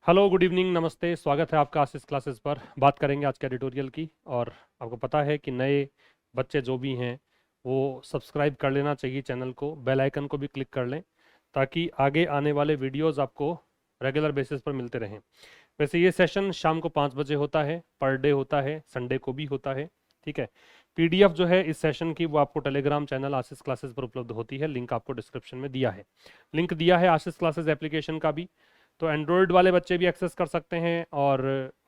Hello, good evening, नमस्ते। स्वागत है आपका आशीष क्लासेस पर। बात करेंगे आज के एडिटोरियल की। और आपको पता है कि नए बच्चे जो भी हैं वो सब्सक्राइब कर लेना चाहिए चैनल को, बेल आइकन को भी क्लिक कर लें ताकि आगे आने वाले वीडियोस आपको रेगुलर बेसिस पर मिलते रहें। वैसे ये सेशन शाम को 5 बजे होता है, पर डे होता है, संडे को भी होता है। ठीक है। पीडीएफ जो है इस सेशन की वो आपको टेलीग्राम चैनल आशीष क्लासेस पर उपलब्ध होती है। लिंक आपको डिस्क्रिप्शन में दिया है। लिंक दिया है आशीष क्लासेस एप्लीकेशन का भी, तो एंड्रॉयड वाले बच्चे भी एक्सेस कर सकते हैं और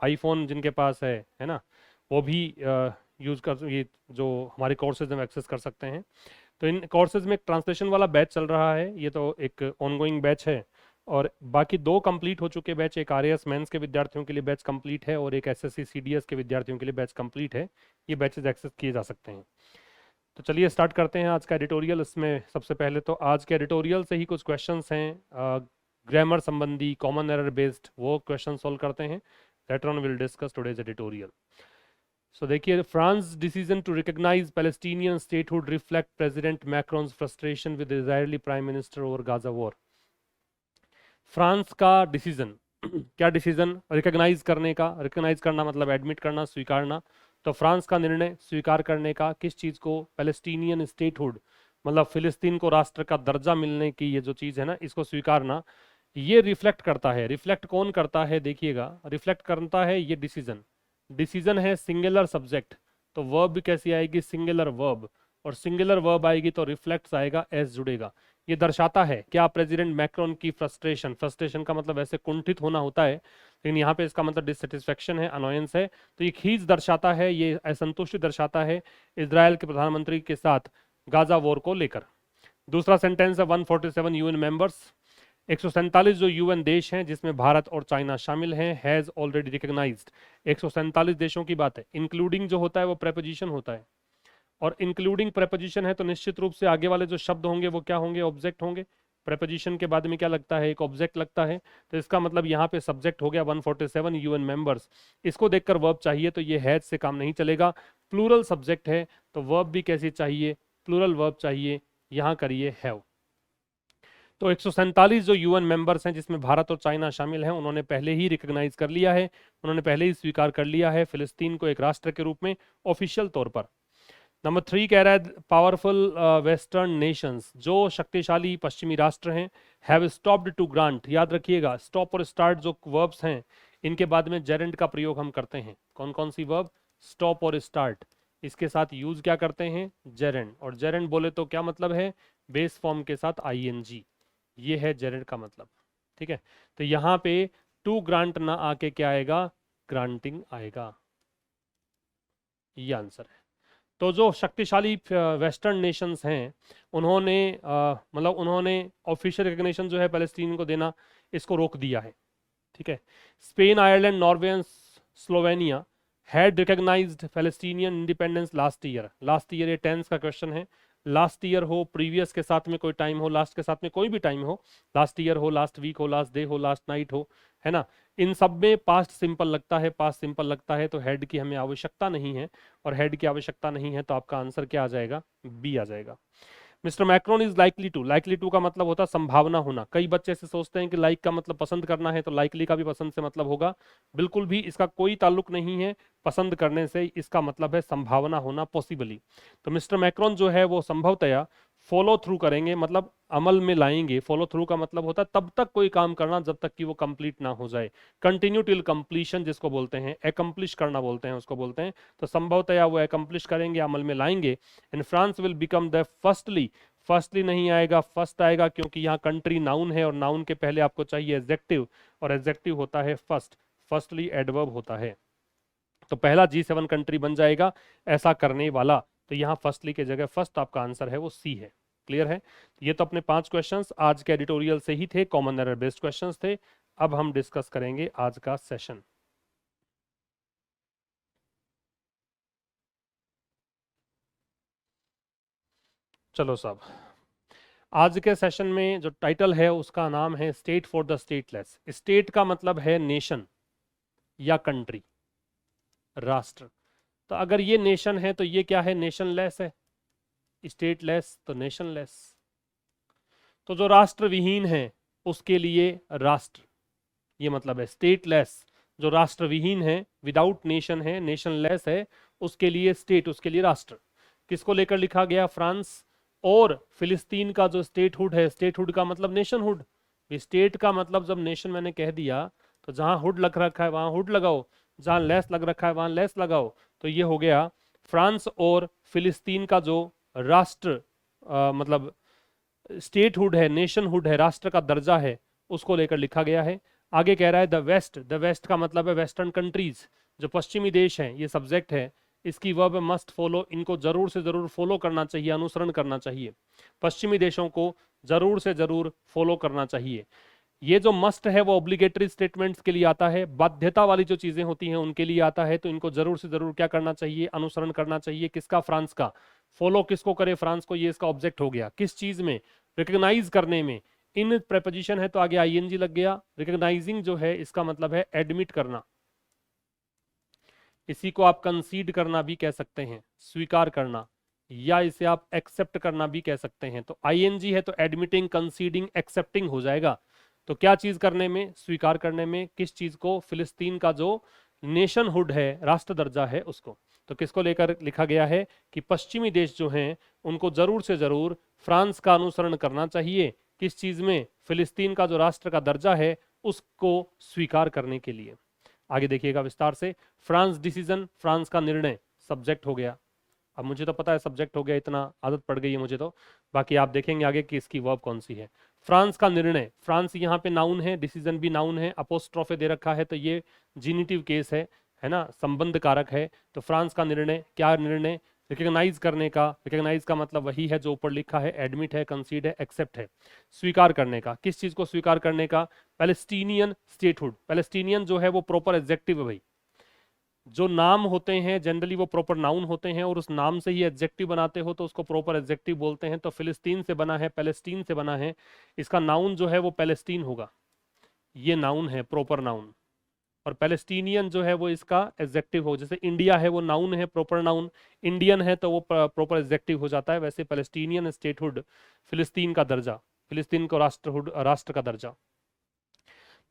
आईफोन जिनके पास है ना, वो भी यूज़ कर ये जो हमारे कोर्सेज में एक्सेस कर सकते हैं। तो इन कोर्सेज में एक ट्रांसलेशन वाला बैच चल रहा है, ये तो एक ऑनगोइंग बैच है। और बाकी 2 कंप्लीट हो चुके बैच, एक आरएएस मेंस के विद्यार्थियों के लिए बैच कंप्लीट है और एक एसएससी सीडीएस के विद्यार्थियों के लिए बैच कंप्लीट है। ये बैचेज एक्सेस किए जा सकते हैं। तो चलिए स्टार्ट करते हैं आज का एडिटोरियल। इसमें सबसे पहले तो आज के एडिटोरियल से ही कुछ क्वेश्चंस हैं ग्रामर संबंधी, कॉमन एरर बेस्ड, वो क्वेश्चन सोल्व करते हैं। Later on will discuss today's editorial. So देखिए, France decision to recognise Palestinian statehood reflect president Macron's frustration with Israeli prime minister over Gaza war. France का decision क्या decision? Recognise करने का। Recognise करना मतलब admit करना, स्वीकारना। तो फ्रांस का निर्णय स्वीकार करने का किस चीज को? पैलेस्टीनियन स्टेटहुड, मतलब फिलिस्तीन को राष्ट्र का दर्जा मिलने की ये जो चीज है ना, इसको स्वीकारना। ये रिफ्लेक्ट करता है। रिफ्लेक्ट कौन करता है? देखिएगा, रिफ्लेक्ट करता है ये डिसीजन। डिसीजन है सिंगुलर सब्जेक्ट, तो वर्ब भी कैसी आएगी? Singular verb. और सिंगुलर वर्ब आएगी तो रिफ्लेक्ट्स आएगा, एस जुड़ेगा। ये दर्शाता है क्या? प्रेसिडेंट मैक्रोन की फ्रस्ट्रेशन। फ्रस्ट्रेशन का मतलब ऐसे कुंठित होना होता है, लेकिन यहाँ पे इसका मतलब डिससेटिस्फेक्शन है, अनोयंस है। तो ये खींच दर्शाता है, ये असंतुष्टि दर्शाता है इजराइल के प्रधानमंत्री के साथ गाजा वॉर को लेकर। दूसरा सेंटेंस है 147 यूएन मेंबर्स, 147 जो यूएन देश हैं जिसमें भारत और चाइना शामिल हैं, हैज ऑलरेडी रिकॉग्नाइज्ड। 147 देशों की बात है। इंक्लूडिंग जो होता है वो प्रेपोजिशन होता है, और इंक्लूडिंग प्रेपोजिशन है तो निश्चित रूप से आगे वाले जो शब्द होंगे वो क्या होंगे? ऑब्जेक्ट होंगे। प्रेपोजिशन के बाद में क्या लगता है? एक ऑब्जेक्ट लगता है। तो इसका मतलब यहाँ पे सब्जेक्ट हो गया 147 यूएन मेंबर्स। इसको देखकर वर्ब चाहिए, तो ये हैज से काम नहीं चलेगा। प्लूरल सब्जेक्ट है तो वर्ब भी कैसी चाहिए? प्लूरल वर्ब चाहिए। यहाँ करिए हैव। तो 147 जो यूएन मेंबर्स हैं जिसमें भारत और चाइना शामिल हैं, उन्होंने पहले ही रिकॉग्नाइज कर लिया है, उन्होंने पहले ही स्वीकार कर लिया है फिलिस्तीन को एक राष्ट्र के रूप में ऑफिशियल तौर पर। नंबर 3 कह रहा है पावरफुल वेस्टर्न नेशंस, जो शक्तिशाली पश्चिमी राष्ट्र हैं, हैव स्टॉप्ड टू ग्रांट। याद रखिएगा, स्टॉप और स्टार्ट जो वर्ब्स हैं इनके बाद में जेरेंड का प्रयोग हम करते हैं। कौन कौन सी वर्ब? स्टॉप और स्टार्ट, इसके साथ यूज क्या करते हैं? जेरेंड। और जेरेंड बोले तो क्या मतलब है? बेस फॉर्म के साथ आईएनजी, ये है जेरेंड का मतलब। ठीक है। तो यहाँ पे टू ग्रांट ना आके क्या आएगा? ग्रांटिंग आएगा। ये आंसर है। तो जो शक्तिशाली वेस्टर्न नेशंस हैं उन्होंने मतलब उन्होंने ऑफिशियल रिकग्निशन जो है पैलेस्टीन को देना, इसको रोक दिया है। ठीक है। Spain, Ireland, Norway and Slovenia had recognised Palestinian independence last year. Last year, ये टेंस का क्वेश्चन है। लास्ट ईयर हो, प्रीवियस के साथ में कोई टाइम हो, लास्ट के साथ में कोई भी टाइम हो, लास्ट ईयर हो, लास्ट वीक हो, लास्ट डे हो, लास्ट नाइट हो, है ना। इन सब में पास्ट सिंपल लगता है, पास्ट सिंपल लगता है, तो हेड की हमें आवश्यकता नहीं है। और हेड की आवश्यकता नहीं है तो आपका आंसर क्या आ जाएगा? बी आ जाएगा। Mister Macron is likely to. Likely to का मतलब होता है संभावना होना। कई बच्चे ऐसे सोचते हैं कि लाइक का मतलब पसंद करना है, तो लाइकली का भी पसंद से मतलब होगा। बिल्कुल भी इसका कोई ताल्लुक नहीं है पसंद करने से, इसका मतलब है संभावना होना, पॉसिबली। तो मिस्टर मैक्रोन जो है वो संभवतया फॉलो थ्रू करेंगे, मतलब अमल में लाएंगे। फॉलो थ्रू का मतलब होता है तब तक कोई काम करना जब तक कि वो कंप्लीट ना हो जाए। कंटिन्यू टिल कंप्लीशन जिसको बोलते हैं, एकम्प्लिश करना बोलते हैं, उसको बोलते हैं। तो संभवतया वो एकम्प्लिश करेंगे, अमल में लाएंगे। And France will become the firstly, firstly नहीं आएगा, फर्स्ट आएगा, क्योंकि यहाँ कंट्री नाउन है और नाउन के पहले आपको चाहिए एडजेक्टिव, और एडजेक्टिव होता है फर्स्ट। फर्स्टली एडवर्ब होता है, तो पहला G7 कंट्री बन जाएगा ऐसा करने वाला। तो यहाँ फर्स्टली के जगह फर्स्ट आपका आंसर है वो सी है। क्लियर है? ये तो अपने 5 क्वेश्चंस आज के एडिटोरियल से ही थे, कॉमन एरर बेस्ड क्वेश्चंस थे। अब हम डिस्कस करेंगे आज का सेशन। चलो साहब, आज के सेशन में जो टाइटल है उसका नाम है state for the stateless. State का मतलब है नेशन या कंट्री, राष्ट्र। तो अगर ये नेशन है तो ये क्या है? नेशनलेस है। स्टेटलेस तो नेशनलेस। तो जो राष्ट्र विहीन है उसके लिए राष्ट्र, ये मतलब है स्टेटलेस, जो राष्ट्रविहीन है, विदाउट नेशन है, नेशनलेस है, उसके लिए स्टेट, उसके लिए राष्ट्र। किसको लेकर लिखा गया? फ्रांस और फिलिस्तीन का जो स्टेटहुड है, स्टेटहुड का मतलब नेशनहुड, स्टेट का मतलब जब नेशन मैंने कह दिया तो जहां हुड लग रखा है वहां हुड लगाओ, जहां लेस लग रखा है वहां लेस लगाओ। तो ये हो गया फ्रांस और फिलिस्तीन का जो राष्ट्र मतलब स्टेटहुड है, नेशनहुड है, राष्ट्र का दर्जा है, उसको लेकर लिखा गया है। आगे कह रहा है द वेस्ट, द वेस्ट का मतलब है वेस्टर्न कंट्रीज, जो पश्चिमी देश हैं, ये सब्जेक्ट है। इसकी वर्ब मस्ट फॉलो, इनको जरूर से जरूर फॉलो करना चाहिए, अनुसरण करना चाहिए। पश्चिमी देशों को जरूर से जरूर फॉलो करना चाहिए। ये जो मस्ट है वो ऑब्लिगेटरी स्टेटमेंट्स के लिए आता है, बाध्यता वाली जो चीजें होती हैं उनके लिए आता है। तो इनको जरूर से जरूर क्या करना चाहिए? अनुसरण करना चाहिए। किसका? फ्रांस का। फॉलो किसको करे? फ्रांस को। ये इसका ऑब्जेक्ट हो गया। किस चीज में? रिकॉग्नाइज करने में। इन प्रेपोजिशन है तो आगे आईएनजी लग गया। रिकॉग्नाइजिंग जो है इसका मतलब है एडमिट करना, इसी को आप कंसीड करना भी कह सकते हैं, स्वीकार करना, या इसे आप एक्सेप्ट करना भी कह सकते हैं। तो आईएनजी है तो एडमिटिंग, कंसीडिंग, एक्सेप्टिंग हो जाएगा। तो क्या चीज करने में? स्वीकार करने में। किस चीज को? फिलिस्तीन का जो नेशनहुड है, राष्ट्र दर्जा है, उसको। तो किसको लेकर लिखा गया है कि पश्चिमी देश जो हैं उनको जरूर से जरूर फ्रांस का अनुसरण करना चाहिए। किस चीज में? फिलिस्तीन का जो राष्ट्र का दर्जा है उसको स्वीकार करने के लिए। आगे देखिएगा विस्तार से। फ्रांस डिसीजन, फ्रांस का निर्णय, सब्जेक्ट हो गया। अब मुझे तो पता है सब्जेक्ट हो गया, इतना आदत पड़ गई है मुझे तो। बाकी आप देखेंगे आगे कि इसकी वर्ब कौन सी है। फ्रांस का निर्णय, फ्रांस यहाँ पे नाउन है, डिसीजन भी नाउन है, अपोस्ट्रोफे दे रखा है तो ये जीनिटिव केस है ना, संबंध कारक है। तो फ्रांस का निर्णय, क्या निर्णय? रिकॉग्नाइज करने का। रिकॉग्नाइज का मतलब वही है जो ऊपर लिखा है, एडमिट है, कंसीड है, एक्सेप्ट है। स्वीकार करने का। किस चीज को स्वीकार करने का? Palestinian statehood. पैलेस्टीनियन जो है वो प्रॉपर एडजेक्टिव है भाई। जो नाम होते हैं जनरली वो प्रॉपर नाउन होते हैं और उस नाम से ही एडजेक्टिव बनाते हो तो उसको प्रॉपर एडजेक्टिव बोलते हैं। तो फिलिस्तीन से बना है, पैलेस्टीन से बना है, इसका नाउन जो है वो पैलेस्टीन होगा। ये नाउन है, प्रॉपर नाउन। और पैलेस्टीनियन जो है वो इसका एडजेक्टिव हो। जैसे इंडिया है वो नाउन है, प्रॉपर नाउन। इंडियन है तो वो प्रॉपर एडजेक्टिव हो जाता है। वैसे पैलेस्टीनियन स्टेटहुड, फिलिस्तीन का दर्जा, फिलिस्तीन को राष्ट्रहुड, राष्ट्र का दर्जा।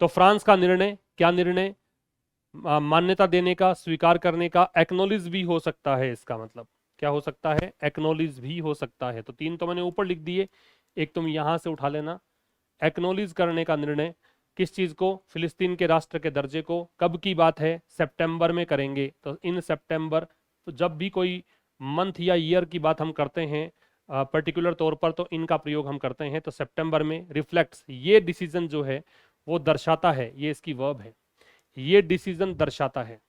तो फ्रांस का निर्णय, क्या निर्णय? मान्यता देने का, स्वीकार करने का। एक्नोलिज भी हो सकता है, इसका मतलब क्या हो सकता है? एक्नोलिज भी हो सकता है। तो तीन तो मैंने ऊपर लिख दिए, एक तुम यहां से उठा लेना। एक्नोलिज करने का निर्णय, किस चीज को? फिलिस्तीन के राष्ट्र के दर्जे को। कब की बात है? सितंबर में करेंगे। तो इन सितंबर, तो जब भी कोई मंथ या ईयर की बात हम करते हैं पर्टिकुलर तौर पर तो इनका प्रयोग हम करते हैं। तो सितंबर में। रिफ्लेक्ट्स, ये डिसीजन जो है वो दर्शाता है, ये इसकी वर्ब है। ये डिसीजन दर्शाता है,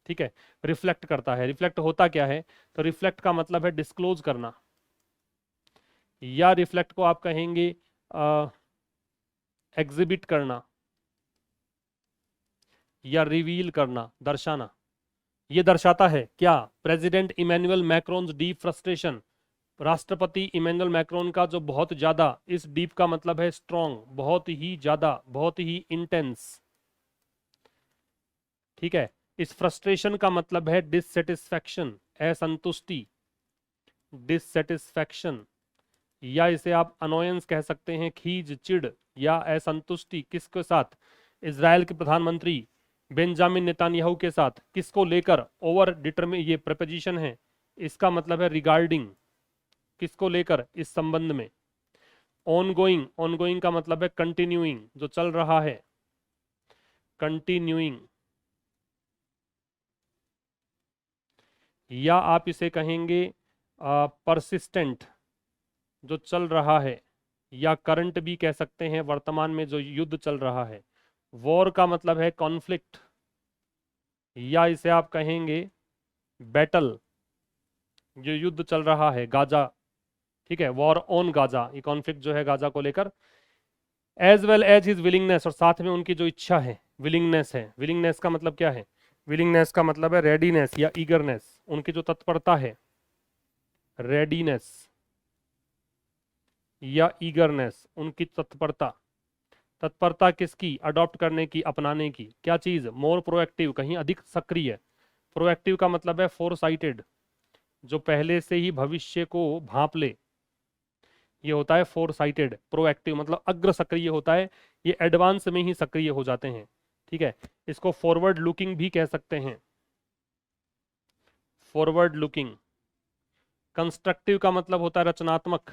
ठीक है। रिफ्लेक्ट करता है। रिफ्लेक्ट होता क्या है? तो रिफ्लेक्ट का मतलब है डिस्क्लोज करना, या रिफ्लेक्ट को आप कहेंगे एग्जिबिट करना, या रिवील करना, दर्शाना। ये दर्शाता है क्या? President Emmanuel Macron's deep frustration, राष्ट्रपति इमैनुअल मैक्रोन का जो बहुत ज्यादा, इस डीप का मतलब है स्ट्रॉन्ग, बहुत ही ज्यादा, बहुत ही इंटेंस, ठीक है। इस फ्रस्ट्रेशन का मतलब है डिससेटिस्फैक्शन, असंतुष्टि, डिससेटिस्फैक्शन, या इसे आप अनोयंस कह सकते हैं, खीज, चिढ़ या असंतुष्टि। किसके साथ? इजराइल के प्रधानमंत्री बेंजामिन नेतान्याहू के साथ। किसको लेकर? ओवर डिटरमिन, ये प्रपोजिशन है, इसका मतलब है रिगार्डिंग। किसको लेकर? इस संबंध में। ऑनगोइंग, ऑनगोइंग का मतलब है कंटिन्यूइंग, जो चल रहा है, कंटिन्यूइंग। या आप इसे कहेंगे परसिस्टेंट, जो चल रहा है, या करंट भी कह सकते हैं, वर्तमान में जो युद्ध चल रहा है। वॉर का मतलब है कॉन्फ्लिक्ट, या इसे आप कहेंगे बैटल, जो युद्ध चल रहा है, गाजा, ठीक है। वॉर ऑन गाजा, ये कॉन्फ्लिक्ट जो है गाजा को लेकर। As well as his willingness, और साथ में उनकी जो इच्छा है, विलिंगनेस है। विलिंगनेस का मतलब क्या है? विलिंगनेस का मतलब है रेडीनेस या ईगरनेस, उनकी जो तत्परता है, रेडीनेस या ईगरनेस, उनकी तत्परता। तत्परता किसकी? अडॉप्ट करने की, अपनाने की। क्या चीज? मोर प्रोएक्टिव, कहीं अधिक सक्रिय। प्रोएक्टिव का मतलब है फोरसाइटेड, जो पहले से ही भविष्य को भांप ले, ये होता है फोरसाइटेड। प्रोएक्टिव मतलब अग्र सक्रिय होता है, ये एडवांस में ही सक्रिय हो जाते हैं। ठीक है, इसको फॉरवर्ड लुकिंग भी कह सकते हैं, फॉरवर्ड लुकिंग। कंस्ट्रक्टिव का मतलब होता है रचनात्मक,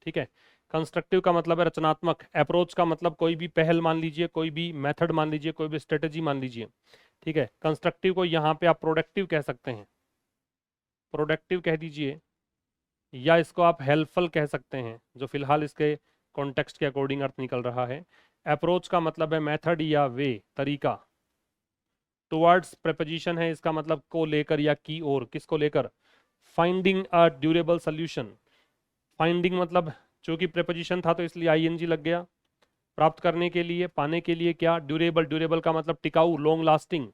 ठीक है, कंस्ट्रक्टिव का मतलब है रचनात्मक। अप्रोच का मतलब कोई भी पहल मान लीजिए, कोई भी मेथड मान लीजिए, कोई भी स्ट्रेटेजी मान लीजिए, ठीक है। कंस्ट्रक्टिव को यहाँ पे आप प्रोडक्टिव कह सकते हैं, प्रोडक्टिव कह दीजिए, या इसको आप हेल्पफुल कह सकते हैं, जो फिलहाल इसके कॉन्टेक्स्ट के अकॉर्डिंग अर्थ निकल रहा है। अप्रोच का मतलब है मेथड या वे, तरीका। टुवर्ड्स प्रेपोजिशन है, इसका मतलब को लेकर या की ओर, किसको लेकर, finding a durable solution. Finding मतलब चूंकि प्रेपोजिशन था तो इसलिए आईएनजी लग गया। प्राप्त करने के लिए, पाने के लिए क्या, ड्यूरेबल। ड्यूरेबल का मतलब टिकाऊ, लॉन्ग लास्टिंग,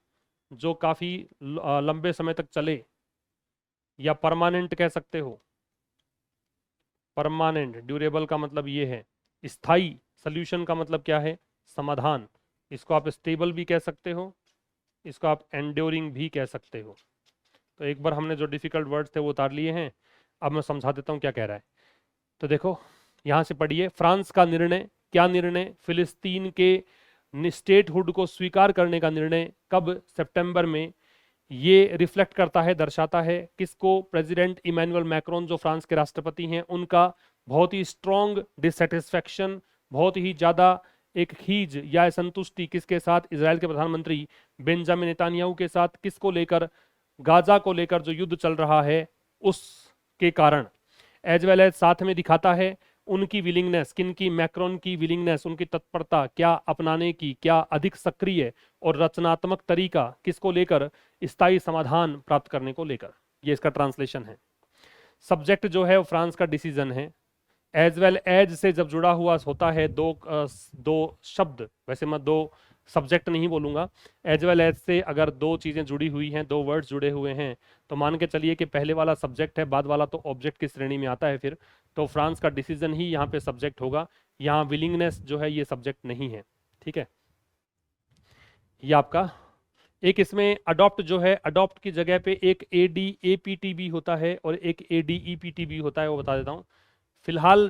जो काफी लंबे समय तक चले, या परमानेंट कह सकते हो, परमानेंट। ड्यूरेबल का मतलब ये है स्थायी। सोल्यूशन का मतलब क्या है, समाधान। इसको आप स्टेबल भी कह सकते हो, इसको आप एंड्योरिंग भी कह सकते हो। तो एक बार हमने जो डिफिकल्ट वर्ड्स थे वो उतार लिए हैं, अब मैं समझा देता हूँ क्या कह रहा है। तो देखो यहाँ से पढ़िए, फ्रांस का निर्णय, क्या निर्णय, फिलिस्तीन के स्टेटहुड को स्वीकार करने का निर्णय, कब, सितंबर में। ये रिफ्लेक्ट करता है, दर्शाता है किसको, प्रेसिडेंट इमैनुअल मैक्रोन जो फ्रांस के राष्ट्रपति हैं, उनका बहुत ही स्ट्रॉन्ग डिससेटिस्फैक्शन, बहुत ही ज्यादा एक खीज या असंतुष्टि किसके साथ, इजराइल के प्रधानमंत्री बेंजामिन नेतान्याहू के साथ, किसको लेकर, गाजा को लेकर जो युद्ध चल रहा है उसके कारण। एज वेल एज साथ में दिखाता है उनकी विलिंगनेस, किनकी, मैक्रोन की विलिंगनेस, उनकी तत्परता क्या अपनाने की, क्या अधिक सक्रिय और रचनात्मक तरीका किसको लेकर, स्थायी समाधान प्राप्त करने को लेकर। ये इसका ट्रांसलेशन है। सब्जेक्ट जो है वो फ्रांस का डिसीजन है। एज वेल एज से जब जुड़ा हुआ होता है दो शब्द, वैसे मैं दो सब्जेक्ट नहीं बोलूंगा, एज वेल एज से अगर दो चीजें जुड़ी हुई हैं, दो वर्ड्स जुड़े हुए हैं, तो मान के चलिए कि पहले वाला सब्जेक्ट है, बाद वाला तो ऑब्जेक्ट की श्रेणी में आता है फिर। तो फ्रांस का डिसीजन ही यहाँ पे सब्जेक्ट होगा, यहाँ विलिंगनेस जो है ये सब्जेक्ट नहीं है, ठीक है। ये आपका एक इसमें अडॉप्ट जो है, अडॉप्ट की जगह पे एक ADAPT भी होता है और एक ADEPT भी होता है, वो बता देता हूँ। फिलहाल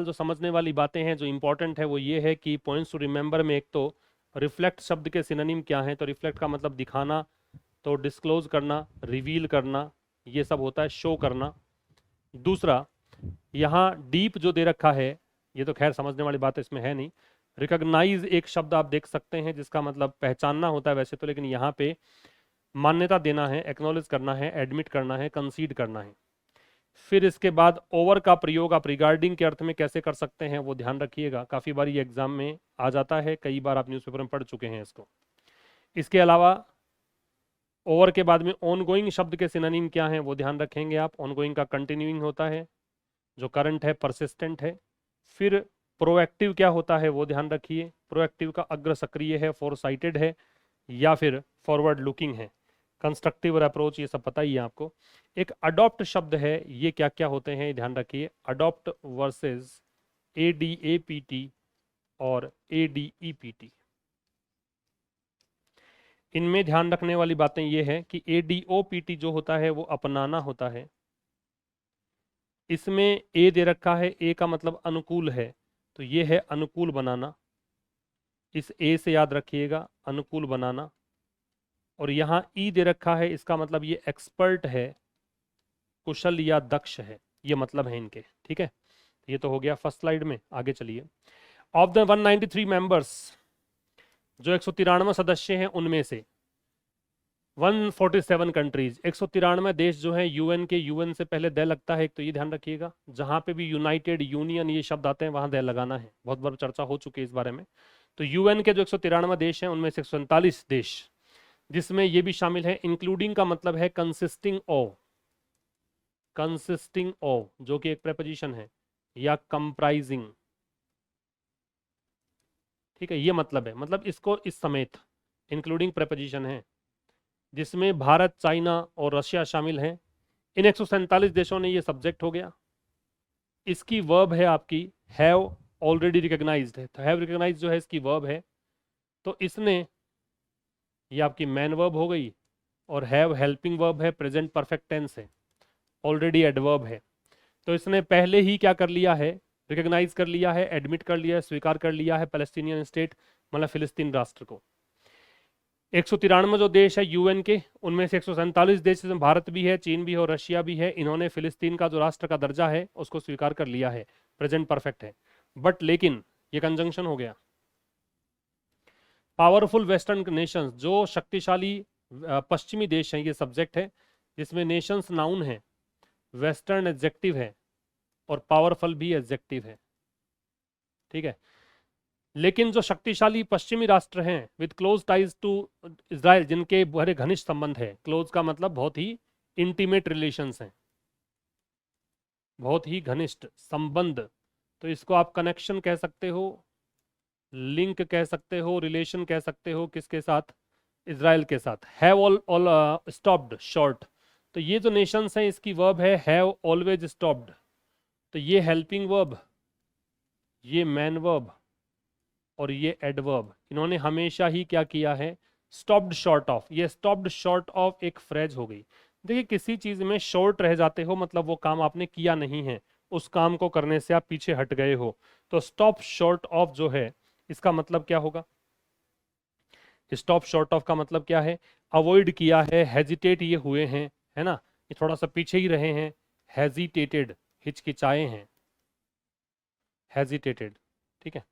जो समझने वाली बातें हैं, जो इंपॉर्टेंट है वो ये है कि पॉइंट्स टू रिमेंबर में, एक तो रिफ्लेक्ट शब्द के सिनोनिम क्या है, तो रिफ्लेक्ट का मतलब दिखाना, तो डिस्क्लोज करना, रिवील करना, ये सब होता है, शो करना। दूसरा, यहाँ डीप जो दे रखा है, ये तो खैर समझने वाली बात इसमें है नहीं। रिकॉग्नाइज एक शब्द आप देख सकते हैं जिसका मतलब पहचानना होता है वैसे तो, लेकिन यहाँ पे मान्यता देना है, एक्नॉलेज करना है, एडमिट करना है, कंसीड करना है। फिर इसके बाद ओवर का प्रयोग आप रिगार्डिंग के अर्थ में कैसे कर सकते हैं वो ध्यान रखिएगा, काफी बार ये एग्जाम में आ जाता है, कई बार आप न्यूज़पेपर में पढ़ चुके हैं इसको। इसके अलावा ओवर के बाद में ऑनगोइंग शब्द के सिनोनिम क्या हैं वो ध्यान रखेंगे आप। ऑनगोइंग का कंटिन्यूइंग होता है, जो करंट है, परसिस्टेंट है। फिर प्रोएक्टिव क्या होता है वो ध्यान रखिए, प्रोएक्टिव का अग्र सक्रिय है, फोरसाइटेड है, या फिर फॉरवर्ड लुकिंग है। कंस्ट्रक्टिव और अप्रोच ये सब पता ही है आपको। एक अडॉप्ट शब्द है, ये क्या क्या होते हैं ध्यान रखिए, अडॉप्ट वर्सेस ADAPT और ADEPT। इनमें ध्यान रखने वाली बातें ये है कि ADOPT जो होता है वो अपनाना होता है। इसमें ए दे रखा है, ए का मतलब अनुकूल है, तो ये है अनुकूल बनाना, इस ए से याद रखिएगा, अनुकूल बनाना। और यहाँ ई दे रखा है, इसका मतलब ये एक्सपर्ट है, कुशल या दक्ष है, ये मतलब है इनके, ठीक है। ये तो हो गया फर्स्ट स्लाइड में, आगे चलिए। ऑफ द 193 मेंबर्स, जो 193 सदस्य हैं उनमें से 147 कंट्रीज, 193 देश जो हैं यूएन के, यूएन से पहले दे लगता है एक, तो ये ध्यान रखिएगा, जहां पे भी यूनाइटेड, यूनियन ये शब्द आते हैं वहां दे लगाना है, बहुत बार चर्चा हो चुकी है इस बारे में। तो यूएन के जो 193 देश हैं उनमें से 147 देश, जिसमें ये भी शामिल है, इंक्लूडिंग का मतलब है कंसिस्टिंग ऑफ, कंसिस्टिंग ऑफ जो कि एक प्रेपोजिशन है, या कंप्राइजिंग, ठीक है, ये मतलब है, मतलब इसको इस समेत इंक्लूडिंग प्रेपोजिशन है, जिसमें भारत, चाइना और रशिया शामिल हैं। इन 147 देशों ने ये सब्जेक्ट हो गया। इसकी वर्ब है आपकी हैव ऑलरेडी रिकॉग्नाइज्ड है, तो हैव रिकॉग्नाइज्ड जो है इसकी वर्ब है, तो इसने, ये आपकी मैन वर्ब हो गई, और हैव हेल्पिंग वर्ब है, प्रेजेंट परफेक्ट टेंस है, ऑलरेडी एडवर्ब है। तो इसने पहले ही क्या कर लिया है, रिकॉग्नाइज कर लिया है, एडमिट कर लिया है, स्वीकार कर लिया है पैलेस्टीनियन स्टेट, मतलब फिलिस्तीन राष्ट्र को। 193 जो देश है यूएन के, उनमें से 147 देश, जिसमें भारत भी है, चीन भी है और रशिया भी है, इन्होंने फिलिस्तीन का जो राष्ट्र का दर्जा है उसको स्वीकार कर लिया है। प्रेजेंट परफेक्ट है। बट लेकिन ये कंजंक्शन हो गया। पावरफुल वेस्टर्न नेशंस, जो शक्तिशाली पश्चिमी देश हैं, ये सब्जेक्ट है, जिसमें नेशंस नाउन है, वेस्टर्न एडजेक्टिव है और पावरफुल भी एडजेक्टिव है। ठीक है। लेकिन जो शक्तिशाली पश्चिमी राष्ट्र हैं with close ties to Israel, जिनके बड़े घनिष्ठ संबंध है, क्लोज का मतलब बहुत ही इंटीमेट रिलेशंस हैं, बहुत ही घनिष्ठ संबंध, तो इसको आप कनेक्शन कह सकते हो, लिंक कह सकते हो, रिलेशन कह सकते हो, किसके साथ? इजराइल के साथ। हैव ऑल स्टॉप्ड शॉर्ट, तो ये जो नेशंस हैं इसकी वर्ब है हैव ऑलवेज स्टॉप्ड, तो ये हेल्पिंग वर्ब, ये मैन वर्ब और ये एडवर्ब, इन्होंने हमेशा ही क्या किया है? Stopped short of. ये स्टॉप्ड शॉर्ट ऑफ एक फ्रेज हो गई। देखिए, किसी चीज में शॉर्ट रह जाते हो मतलब वो काम आपने किया नहीं है, उस काम को करने से आप पीछे हट गए हो। तो स्टॉप शॉर्ट ऑफ जो है इसका मतलब क्या होगा? स्टॉप शॉर्ट ऑफ का मतलब क्या है? अवॉइड किया है, हेजिटेट ये हुए हैं, है ना, ये थोड़ा सा पीछे ही रहे हैं, हेजिटेटेड, हिचकिचाए हैं, हेजिटेटेड। ठीक है,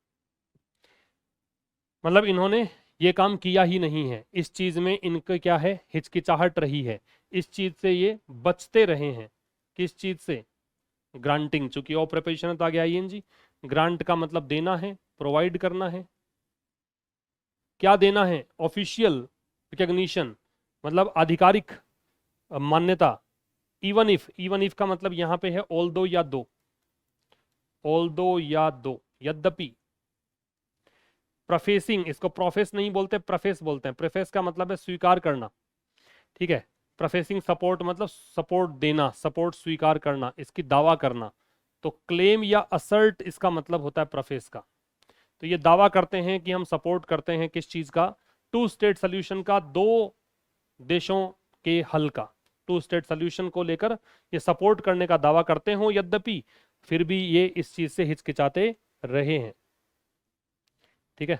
मतलब इन्होंने ये काम किया ही नहीं है, इस चीज में इनका क्या है? हिचकिचाहट रही है, इस चीज से ये बचते रहे हैं। किस चीज से? ग्रांटिंग, चूंकि ओ प्रेपोजिशन तो आ गया आईएनजी। ग्रांट का मतलब देना है, प्रोवाइड करना है। क्या देना है? ऑफिशियल रिकॉग्निशन, मतलब आधिकारिक मान्यता। इवन इफ का मतलब यहां पे है ऑल दो या दो, ऑल दो या दो, यद्यपि। प्रोफेसिंग, इसको प्रोफेस नहीं बोलते, प्रोफेस बोलते हैं। प्रोफेस का मतलब है स्वीकार करना। ठीक है, प्रोफेसिंग सपोर्ट मतलब सपोर्ट देना, सपोर्ट स्वीकार करना, इसकी दावा करना। तो क्लेम या असर्ट इसका मतलब होता है प्रोफेस का। तो ये दावा करते हैं कि हम सपोर्ट करते हैं किस चीज का? टू स्टेट सोल्यूशन का, दो देशों के हल का। टू स्टेट सोल्यूशन को लेकर ये सपोर्ट करने का दावा करते हो, यद्यपि फिर भी ये इस चीज से हिचकिचाते रहे हैं। ठीक है,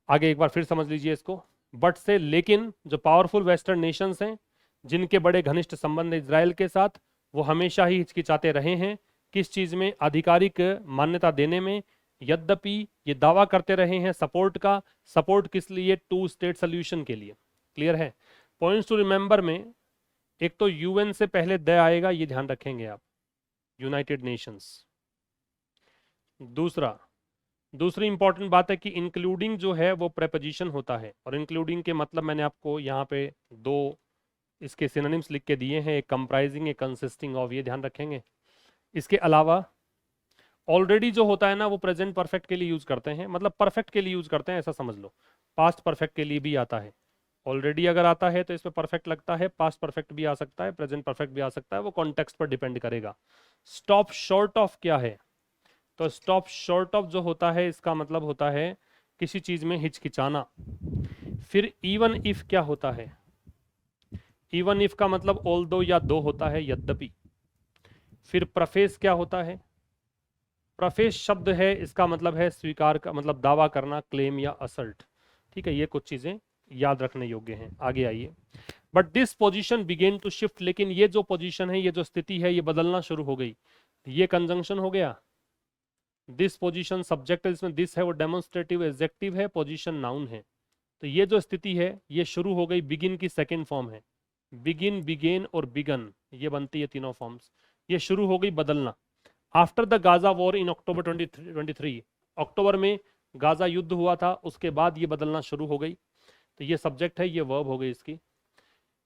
आगे एक बार फिर समझ लीजिए इसको। बट से लेकिन जो पावरफुल वेस्टर्न नेशंस हैं, जिनके बड़े घनिष्ठ संबंध इजराइल के साथ, वो हमेशा ही हिचकिचाते रहे हैं किस चीज में? आधिकारिक मान्यता देने में। यद्यपि ये दावा करते रहे हैं सपोर्ट का। सपोर्ट किस लिए? टू स्टेट सोल्यूशन के लिए। क्लियर है? पॉइंट्स टू रिमेंबर में एक तो यूएन से पहले द आएगा, ये ध्यान रखेंगे आप, यूनाइटेड नेशंस। दूसरी इंपॉर्टेंट बात है कि इंक्लूडिंग जो है वो प्रेपोजिशन होता है, और इंक्लूडिंग के मतलब मैंने आपको यहाँ पे दो इसके सिनोनिम्स लिख के दिए हैं, एक कंप्राइजिंग, एक कंसिस्टिंग ऑफ, ये ध्यान रखेंगे। इसके अलावा ऑलरेडी जो होता है ना वो प्रेजेंट परफेक्ट के लिए यूज करते हैं, मतलब परफेक्ट के लिए यूज करते हैं, ऐसा समझ लो। पास्ट परफेक्ट के लिए भी आता है। ऑलरेडी अगर आता है तो इसमें परफेक्ट लगता है, पास्ट परफेक्ट भी आ सकता है, प्रेजेंट परफेक्ट भी आ सकता है, वो कॉन्टेक्स्ट पर डिपेंड करेगा। स्टॉप शॉर्ट ऑफ क्या है? तो स्टॉप शॉर्ट ऑफ जो होता है इसका मतलब होता है किसी चीज में हिचकिचाना। फिर इवन इफ क्या होता है? इवन इफ का मतलब ऑल दो या दो होता है, यद्यपि। फिर प्रफेस क्या होता है? प्रफेस शब्द है, इसका मतलब है स्वीकार का, मतलब दावा करना, क्लेम या असल्ट। ठीक है, ये कुछ चीजें याद रखने योग्य हैं। आगे आइए। But this position began to shift, लेकिन ये जो पोजीशन है, ये जो स्थिति है, ये बदलना शुरू हो गई। ये कंजंक्शन हो गया। दिस पोजीशन सब्जेक्ट है, इसमें दिस है वो डेमोन्स्ट्रेटिव एडजेक्टिव है, पोजीशन नाउन है। तो ये जो स्थिति है ये शुरू हो गई, बिगिन की सेकंड फॉर्म है। बिगिन, बिगेन और बिगन, ये बनती है तीनों फॉर्म्स। ये शुरू हो गई बदलना। After the Gaza war in October 23, October में गाजा युद्ध हुआ था, उसके बाद ये बदलना शुरू हो गई। तो ये सब्जेक्ट है, ये वर्ब हो गई इसकी।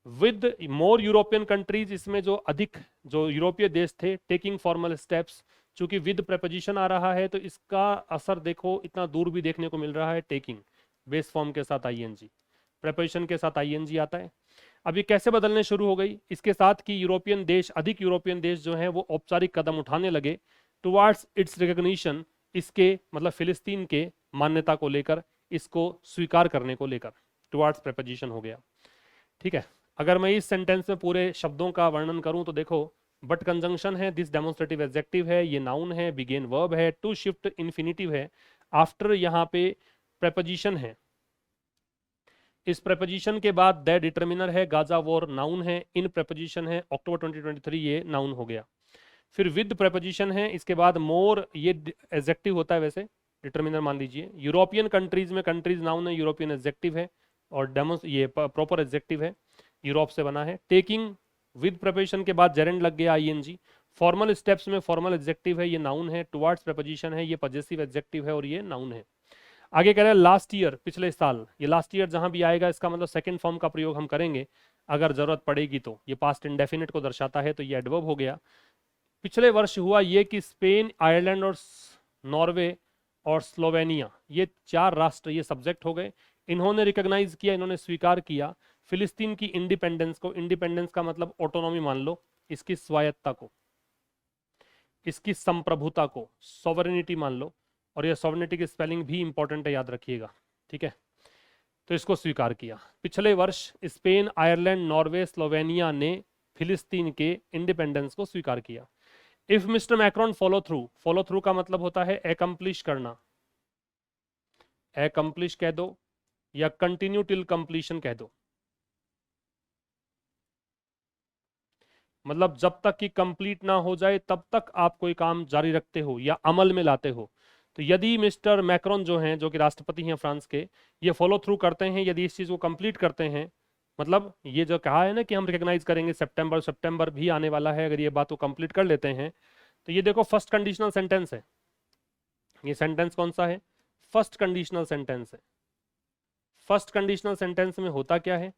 विद मोर यूरोपियन कंट्रीज, इसमें जो अधिक जो यूरोपीय देश थे, टेकिंग फॉर्मल स्टेप्स, चूंकि विद प्रेपोजिशन आ रहा है तो इसका असर देखो इतना दूर भी देखने को मिल रहा है। टेकिंग बेस फॉर्म के साथ आईएनजी, प्रेपोजिशन के साथ आईएनजी आता है। अब ये कैसे बदलने शुरू हो गई? इसके साथ कि यूरोपियन देश, अधिक यूरोपियन देश जो हैं वो औपचारिक कदम उठाने लगे टुवार्ड्स इट्स रिकॉग्निशन, इसके मतलब फिलिस्तीन के मान्यता को लेकर, इसको स्वीकार करने को लेकर। टुवार्ड्स प्रेपोजिशन हो गया। ठीक है, अगर मैं इस सेंटेंस में पूरे शब्दों का वर्णन करूं तो देखो, बट कंजंक्शन है, दिस डेमोन्स्ट्रेटिव एडजेक्टिव है, ये नाउन है, बिगेन वर्ब है, टू शिफ्ट इन्फिनिटिव है, आफ्टर यहाँ पे प्रेपोजिशन है, इस प्रेपोजिशन के बाद द डिटर्मिनर है, गाजा वॉर नाउन है, इन प्रेपोजिशन है, अक्टूबर 2023 ये नाउन हो गया। फिर विद प्रेपोजिशन है, इसके बाद मोर ये एडजेक्टिव होता है वैसे, डिटर्मिनर मान लीजिए। यूरोपियन कंट्रीज में कंट्रीज नाउन है, यूरोपियन एडजेक्टिव है, और डेमोस ये प्रॉपर एडजेक्टिव है, यूरोप से बना है। टेकिंग विद प्रेपोजिशन के बाद जेरेंड लग गया आईएनजी। फॉर्मल स्टेप्स में फॉर्मल एडजेक्टिव है, ये नाउन है। टुवर्ड्स प्रेपोजिशन है, ये पजेसिव एडजेक्टिव है और ये नाउन है। आगे कह रहे हैं लास्ट ईयर, पिछले साल। ये लास्ट ईयर जहां भी आएगा इसका मतलब सेकंड फॉर्म का प्रयोग हम करेंगे अगर जरूरत पड़ेगी तो। ये पास्ट इंडेफिनिट को दर्शाता है तो ये एडवर्ब हो गया। पिछले वर्ष हुआ ये कि स्पेन, आयरलैंड और नॉर्वे और स्लोवेनिया, ये 4 राष्ट्र ये सब्जेक्ट हो गए। इन्होंने रिकॉग्नाइज किया, इन्होंने स्वीकार किया फिलिस्तीन की इंडिपेंडेंस को। इंडिपेंडेंस का मतलब ऑटोनॉमी मान लो, इसकी स्वायत्ता को, इसकी संप्रभुता को, सॉवरेनिटी मान लो। और ये सॉवरेनिटी की स्पेलिंग भी इंपॉर्टेंट है, याद रखिएगा, ठीक है। तो इसको स्वीकार किया। पिछले वर्ष स्पेन, आयरलैंड, नॉर्वे, स्लोवेनिया ने फिलिस्तीन के इंडिपेंडेंस को स्वीकार किया। If mister Macron follow through का मतलब होता है एकम्प्लिश करना, एकम्प्लिश कह दो या कंटिन्यू टिल कंप्लीशन कह दो। मतलब जब तक कि कंप्लीट ना हो जाए तब तक आप कोई काम जारी रखते हो या अमल में लाते हो। तो यदि मिस्टर मैक्रोन जो हैं, जो कि राष्ट्रपति हैं फ्रांस के, ये फॉलो थ्रू करते हैं, यदि इस चीज को कंप्लीट करते हैं, मतलब ये जो कहा है ना कि हम रिकॉग्नाइज करेंगे, सितंबर भी आने वाला है, अगर ये बात को कंप्लीट कर लेते हैं तो ये देखो फर्स्ट कंडीशनल सेंटेंस है। ये सेंटेंस कौन सा है? फर्स्ट कंडीशनल सेंटेंस है। फर्स्ट कंडीशनल सेंटेंस में होता क्या है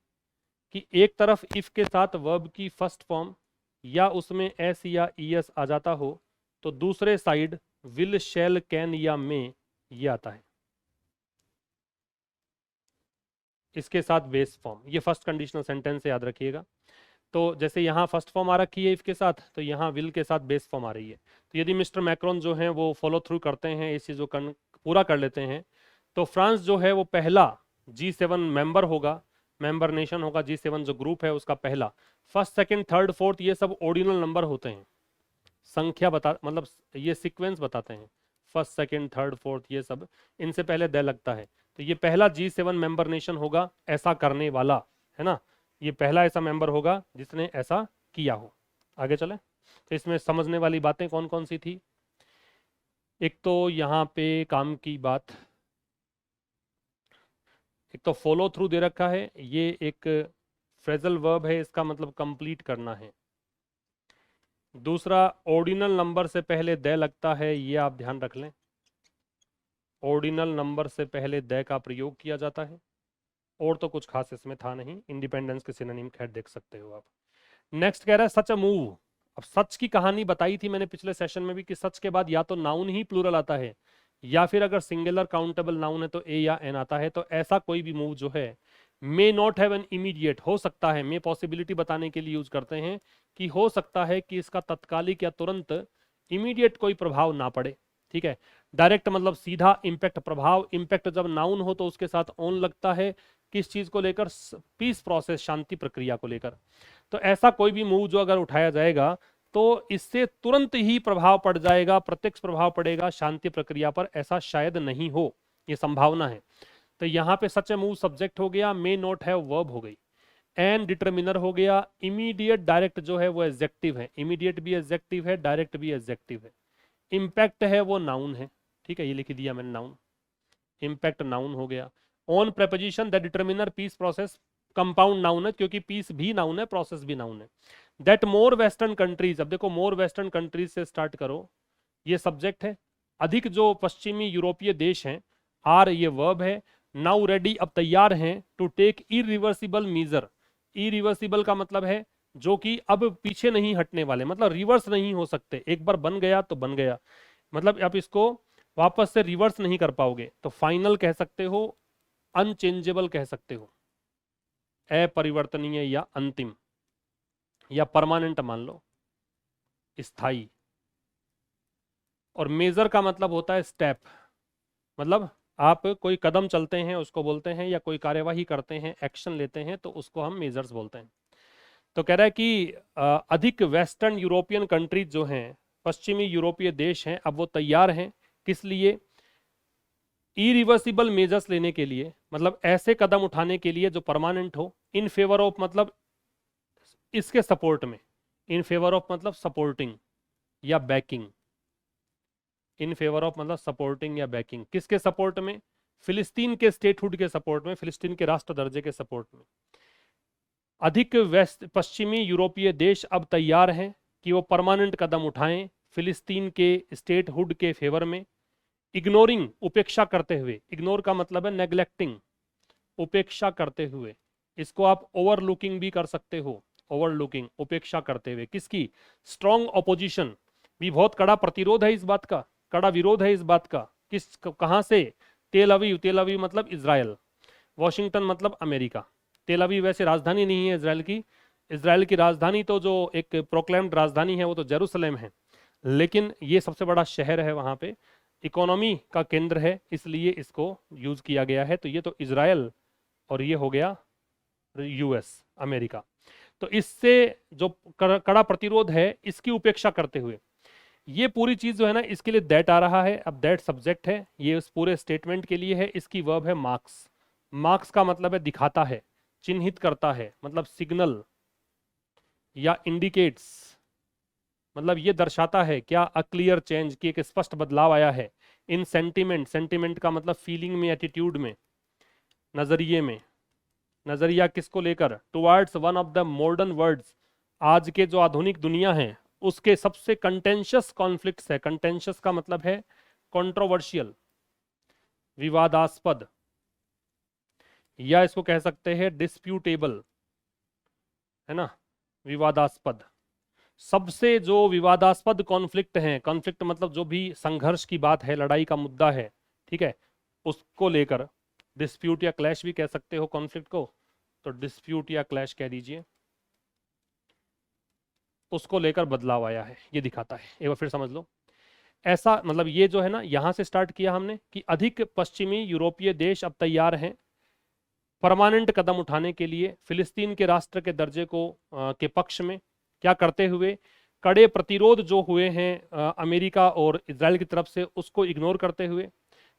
कि एक तरफ इफ के साथ वर्ब की फर्स्ट फॉर्म या उसमें एस या ईएस आ जाता हो, तो दूसरे साइड विल, शैल, कैन या मे ये आता है, इसके साथ बेस फॉर्म। ये फर्स्ट कंडीशनल सेंटेंस है, याद रखिएगा। तो जैसे यहाँ फर्स्ट फॉर्म आ रखी है इफ के साथ, तो यहाँ विल के साथ बेस फॉर्म आ रही है। तो यदि मिस्टर मैक्रोन जो हैं वो फॉलो थ्रू करते हैं, इस चीज़ को पूरा कर लेते हैं, तो फ्रांस जो है वो पहला G7 मेंबर होगा, मेंबर नेशन होगा। G7 जो ग्रुप है उसका पहला। फर्स्ट, सेकंड, थर्ड, फोर्थ ये सब ऑर्डिनल नंबर होते हैं, संख्या बता, मतलब ये सीक्वेंस बताते हैं। फर्स्ट, सेकंड, थर्ड, फोर्थ ये सब, इनसे पहले द लगता है। तो ये पहला G7 मेंबर नेशन होगा ऐसा करने वाला, है ना। ये पहला ऐसा मेंबर होगा जिसने ऐसा किया हो। आगे चले तो इसमें समझने वाली बातें कौन कौन सी थी। एक तो यहाँ पे काम की बात, एक तो फॉलो थ्रू दे रखा है, ये एक फ्रेजल वर्ब है, इसका मतलब कंप्लीट करना है। दूसरा, ऑर्डिनल नंबर से पहले द लगता है, ये आप ध्यान रख लें। ऑर्डिनल नंबर से पहले द का प्रयोग किया जाता है। और तो कुछ खास इसमें था नहीं, इंडिपेंडेंस के सिनोनिम खैर देख सकते हो आप। नेक्स्ट कह रहा है सच अ मूव। अब सच की कहानी बताई थी मैंने पिछले सेशन में भी कि सच के बाद या तो नाउन ही प्लूरल आता है, या फिर अगर सिंगुलर काउंटेबल नाउन है तो ए या एन आता है। तो ऐसा कोई भी मूव जो है may not have an immediate, हो सकता है, मे पॉसिबिलिटी बताने के लिए यूज करते हैं कि हो सकता है कि इसका तत्कालिक या तुरंत इमीडिएट कोई प्रभाव ना पड़े, ठीक है। डायरेक्ट मतलब सीधा इम्पैक्ट, प्रभाव। इम्पैक्ट जब नाउन हो तो उसके साथ ऑन लगता है, किस चीज को लेकर? पीस प्रोसेस, शांति प्रक्रिया को लेकर। तो ऐसा कोई भी मूव जो अगर उठाया जाएगा तो इससे तुरंत ही प्रभाव पड़ जाएगा, प्रत्यक्ष प्रभाव पड़ेगा शांति प्रक्रिया पर, ऐसा शायद नहीं हो, ये संभावना है। तो यहाँ पे सच ए मूव सब्जेक्ट हो गया, मे नॉट हैव वर्ब हो गई, एंड डिटरमिनर हो गया। इमीडिएट डायरेक्ट जो है वो एडजेक्टिव है, इमीडिएट भी एडजेक्टिव है, डायरेक्ट भी एडजेक्टिव है। इम्पैक्ट है वो नाउन है, ठीक है, ये लिख दिया मैंने नाउन, इम्पैक्ट नाउन हो गया। On preposition the determiner peace process, compound noun है क्योंकि पीस भी नाउन है, प्रोसेस भी नाउन है। दैट मोर वेस्टर्न कंट्रीज, अब देखो मोर वेस्टर्न कंट्रीज से स्टार्ट करो, ये सब्जेक्ट है। अधिक जो पश्चिमी यूरोपीय देश हैं, आर ये वर्ब है। नाउ रेडी, अब तैयार हैं, to take irreversible measure. Irreversible का मतलब है जो कि अब पीछे नहीं हटने वाले, मतलब रिवर्स नहीं हो सकते, एक बार बन गया तो बन गया, मतलब आप इसको वापस से रिवर्स नहीं कर पाओगे। तो फाइनल कह सकते हो, अनचेंजेबल कह सकते हो, अपरिवर्तनीय या अंतिम, या परमानेंट मान लो, स्थायी। और मेजर का मतलब होता है स्टेप, मतलब आप कोई कदम चलते हैं उसको बोलते हैं, या कोई कार्यवाही करते हैं, एक्शन लेते हैं, तो उसको हम मेजर्स बोलते हैं। तो कह रहा है कि अधिक वेस्टर्न यूरोपियन कंट्रीज जो हैं, पश्चिमी यूरोपीय देश हैं, अब वो तैयार हैं, किस लिए? इरिवर्सिबल मेजर्स लेने के लिए मतलब ऐसे कदम उठाने के लिए जो परमानेंट हो, इन फेवर ऑफ मतलब इसके सपोर्ट में, इन फेवर ऑफ मतलब सपोर्टिंग या बैकिंग, इन फेवर ऑफ मतलब सपोर्टिंग या बैकिंग, किसके सपोर्ट में? फिलिस्तीन के स्टेटहुड के सपोर्ट में, फिलिस्तीन के राष्ट्र दर्जे के सपोर्ट में। अधिक वेस्ट पश्चिमी यूरोपीय देश अब तैयार हैं कि वो परमानेंट कदम उठाएं फिलिस्तीन के स्टेटहुड के फेवर में, इग्नोरिंग उपेक्षा करते हुए, इग्नोर का मतलब है नेग्लेक्टिंग, उपेक्षा करते हुए, इसको आप ओवरलुकिंग भी कर सकते हो, ओवरलुकिंग उपेक्षा करते हुए, किसकी? स्ट्रॉन्ग ऑपोजिशन, भी बहुत कड़ा प्रतिरोध है इस बात का, कड़ा विरोध है इस बात का, किस कहां से? तेल अवीव, तेल अवीव मतलब इजराइल, वॉशिंगटन मतलब अमेरिका। तेल अवीव वैसे राजधानी नहीं है इजराइल की, इजराइल की राजधानी तो जो एक प्रोक्लेम्ड राजधानी है वो तो जेरूसलेम है, लेकिन ये सबसे बड़ा शहर है वहां पे, इकोनॉमी का केंद्र है, इसलिए इसको यूज किया गया है। तो ये तो इजराइल और ये हो गया यूएस, अमेरिका। तो इससे जो कड़ा प्रतिरोध है इसकी उपेक्षा करते हुए ये पूरी चीज जो है ना, इसके लिए दैट आ रहा है। अब दैट सब्जेक्ट है, ये उस पूरे स्टेटमेंट के लिए है। इसकी वर्ब है मार्क्स, मार्क्स का मतलब है दिखाता है, चिन्हित करता है, मतलब सिग्नल या इंडिकेट्स, मतलब ये दर्शाता है क्या? अ क्लियर चेंज, की एक स्पष्ट बदलाव आया है। इन सेंटिमेंट, सेंटिमेंट का मतलब फीलिंग में, एटीट्यूड में, नजरिए में, नजरिया किसको लेकर? Towards one of the modern words, आज के जो आधुनिक दुनिया है उसके सबसे कंटेंशियस कॉन्फ्लिक्ट्स है। कंटेंशियस का मतलब है कंट्रोवर्शियल, विवादास्पद, या इसको कह सकते हैं डिस्प्यूटेबल, है ना, विवादास्पद। सबसे जो विवादास्पद कॉन्फ्लिक्ट है, कॉन्फ्लिक्ट मतलब जो भी संघर्ष की बात है, लड़ाई का मुद्दा है, ठीक है, उसको लेकर, डिस्प्यूट या क्लैश भी कह सकते हो कॉन्फ्लिक्ट को, तो डिस्प्यूट या क्लैश कह दीजिए, उसको लेकर बदलाव आया है, ये दिखाता है। एक बार फिर समझ लो, ऐसा मतलब ये जो है ना, यहां से स्टार्ट किया हमने कि अधिक पश्चिमी यूरोपीय देश अब तैयार हैं परमानेंट कदम उठाने के लिए फिलिस्तीन के राष्ट्र के दर्जे को के पक्ष में, क्या करते हुए? कड़े प्रतिरोध जो हुए हैं अमेरिका और इजराइल की तरफ से, उसको इग्नोर करते हुए।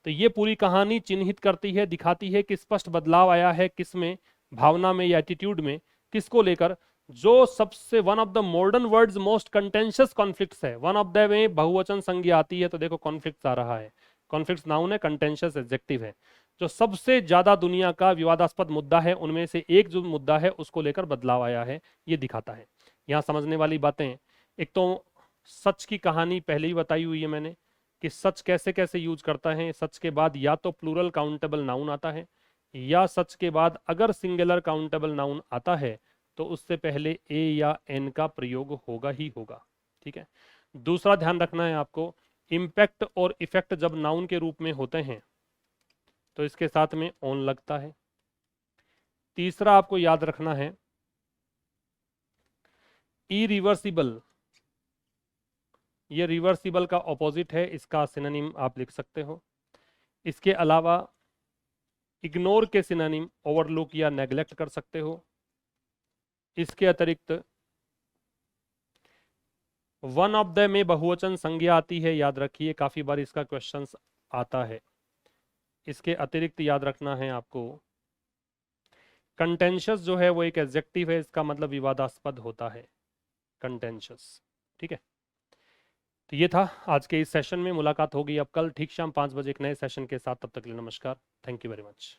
तो ये पूरी कहानी चिन्हित करती है, दिखाती है कि स्पष्ट बदलाव आया है किस में? भावना में या एटीट्यूड में, किसको लेकर? जो सबसे one of the modern words most contentious conflicts है, वन ऑफ द में बहुवचन संज्ञा आती है तो देखो कॉन्फ्लिक्ट आ रहा है, कॉन्फ्लिक्ट नाउन है, कंटेंशियस एडजेक्टिव है। जो सबसे ज्यादा दुनिया का विवादास्पद मुद्दा है उनमें से एक जो मुद्दा है उसको लेकर बदलाव आया है, ये दिखाता है। यहाँ समझने वाली बातें, एक तो सच की कहानी पहले ही बताई हुई है मैंने कि सच कैसे कैसे यूज करता है। सच के बाद या तो प्लूरल काउंटेबल नाउन आता है, या सच के बाद अगर सिंगुलर काउंटेबल नाउन आता है तो उससे पहले ए या एन का प्रयोग होगा ही होगा, ठीक है। दूसरा ध्यान रखना है आपको, इम्पैक्ट और इफेक्ट जब नाउन के रूप में होते हैं तो इसके साथ में ऑन लगता है। तीसरा आपको याद रखना है, इरिवर्सिबल, ये रिवर्सिबल का ऑपोजिट है, इसका सिनोनिम आप लिख सकते हो। इसके अलावा इग्नोर के सिनोनिम ओवरलुक या नेग्लेक्ट कर सकते हो। इसके अतिरिक्त वन ऑफ द में बहुवचन संज्ञा आती है, याद रखिए, काफी बार इसका क्वेश्चंस आता है। इसके अतिरिक्त याद रखना है आपको, कंटेंशियस जो है वो एक एडजेक्टिव है, इसका मतलब विवादास्पद होता है, कंटेंशियस, ठीक है। तो ये था आज के इस सेशन में। मुलाकात होगी अब कल ठीक शाम 5 बजे एक नए सेशन के साथ, तब तक के लिए नमस्कार, थैंक यू वेरी मच।